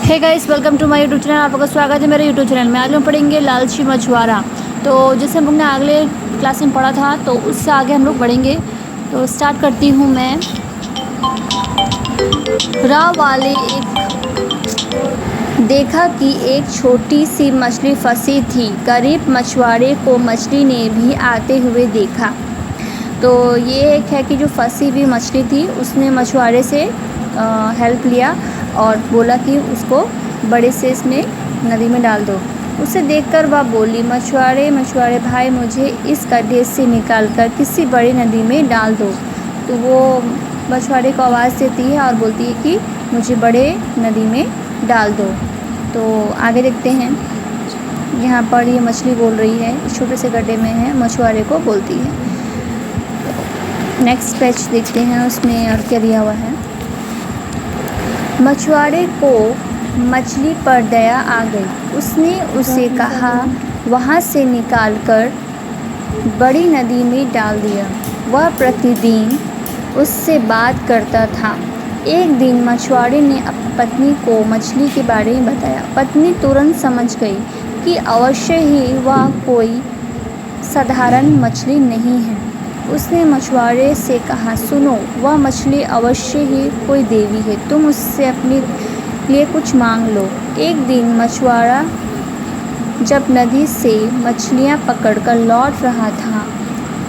Hey guys, welcome to my YouTube channel. आपका स्वागत है मेरे यूट्यूब चैनल में। आज हम पढ़ेंगे लालची मछुआरा। तो जैसे हम लोग ने अगले क्लास में पढ़ा था, तो उससे आगे हम लोग बढ़ेंगे। तो स्टार्ट करती हूँ मैं। राह वाले देखा कि एक छोटी सी मछली फंसी थी। गरीब मछुआरे को मछली ने भी आते हुए देखा। तो ये एक है कि जो फंसी हुई मछली थी, उसने मछुआरे से हेल्प लिया और बोला कि उसको बड़े से इसमें नदी में डाल दो। उसे देखकर वह बोली, मछुआरे भाई, मुझे इस गड्ढे से निकालकर किसी बड़ी नदी में डाल दो। तो वो मछुआरे को आवाज़ देती है और बोलती है कि मुझे बड़े नदी में डाल दो। तो आगे देखते हैं। यहाँ पर ये मछली बोल रही है, इस छोटे से गड्ढे में है, मछुआरे को बोलती है। नेक्स्ट पेज देखते हैं, उसमें और क्या दिया हुआ है। मछुआरे को मछली पर दया आ गई। उसने उसे कहा वहाँ से निकालकर बड़ी नदी में डाल दिया। वह प्रतिदिन उससे बात करता था। एक दिन मछुआरे ने अपनी पत्नी को मछली के बारे में बताया। पत्नी तुरंत समझ गई कि अवश्य ही वह कोई साधारण मछली नहीं है। उसने मछुआरे से कहा, सुनो, वह मछली अवश्य ही कोई देवी है। तुम उससे अपने लिए कुछ मांग लो। एक दिन मछुआरा जब नदी से मछलियाँ पकड़कर लौट रहा था,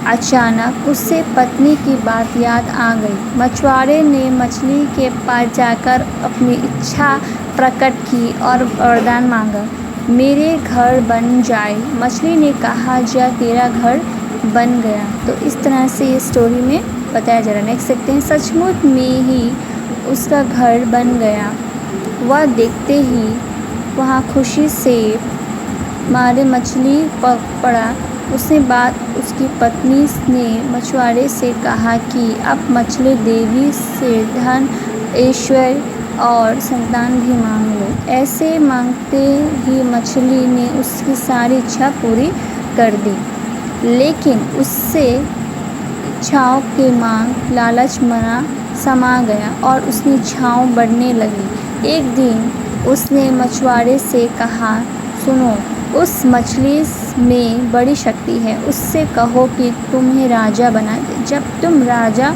अचानक उसे पत्नी की बात याद आ गई। मछुआरे ने मछली के पास जाकर अपनी इच्छा प्रकट की और वरदान मांगा, मेरे घर बन जाए। मछली ने कहा, जा, तेरा घर बन गया। तो इस तरह से ये स्टोरी में बताया जा रहा है। नेक्स्ट देखते हैं। सचमुच में ही उसका घर बन गया। वह देखते ही वहाँ खुशी से मारे मछली पड़ा। उसकी पत्नी ने मछुआरे से कहा कि अब मछली देवी से धन, ऐश्वर्य और संतान भी मांग लो। ऐसे मांगते ही मछली ने उसकी सारी इच्छा पूरी कर दी। लेकिन उससे इच्छाओं के मांग लालच मना समा गया और उसकी इच्छाओं बढ़ने लगी। एक दिन उसने मछुआरे से कहा, सुनो, उस मछली में बड़ी शक्ति है। उससे कहो कि तुम्हें राजा बना दे। जब तुम राजा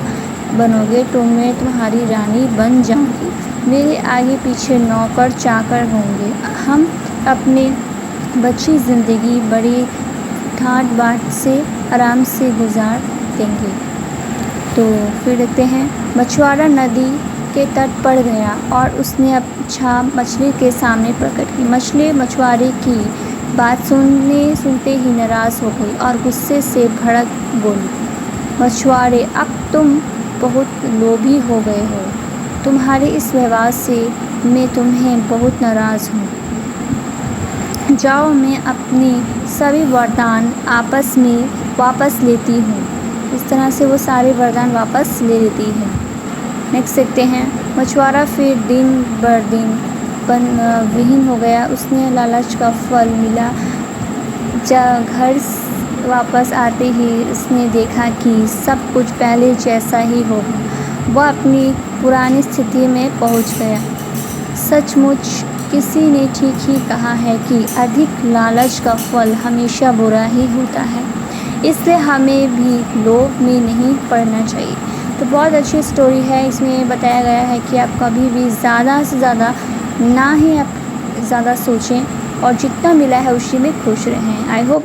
बनोगे तो मैं तुम्हारी रानी बन जाऊंगी। मेरे आगे पीछे नौकर चाकर होंगे। हम अपने बची ज़िंदगी बड़ी ठाट बाट से आराम से गुजार देंगे। तो फिर देखते हैं। मछुआरा नदी के तट पर गया और उसने इच्छा मछली के सामने प्रकट की। मछली मछुआरे की बात सुनते ही नाराज़ हो गई और गुस्से से भड़क बोली, मछुआरे, अब तुम बहुत लोभी हो गए हो। तुम्हारे इस व्यवहार से मैं तुम्हें बहुत नाराज़ हूँ। जाओ, मैं अपनी सभी वरदान वापस लेती हूँ। इस तरह से वो सारे वरदान वापस ले लेती है। नेक्स्ट देखते हैं। मछुआरा फिर दिन बर दिन विहीन हो गया। उसने लालच का फल मिला। घर वापस आते ही उसने देखा कि सब कुछ पहले जैसा ही हो गया। वह अपनी पुरानी स्थिति में पहुँच गया। सचमुच किसी ने ठीक ही कहा है कि अधिक लालच का फल हमेशा बुरा ही होता है। इसलिए हमें भी लोभ में नहीं पड़ना चाहिए। तो बहुत अच्छी स्टोरी है। इसमें बताया गया है कि आप कभी भी ज़्यादा से ज़्यादा ना ही आप ज़्यादा सोचें और जितना मिला है उसी में खुश रहें। I hope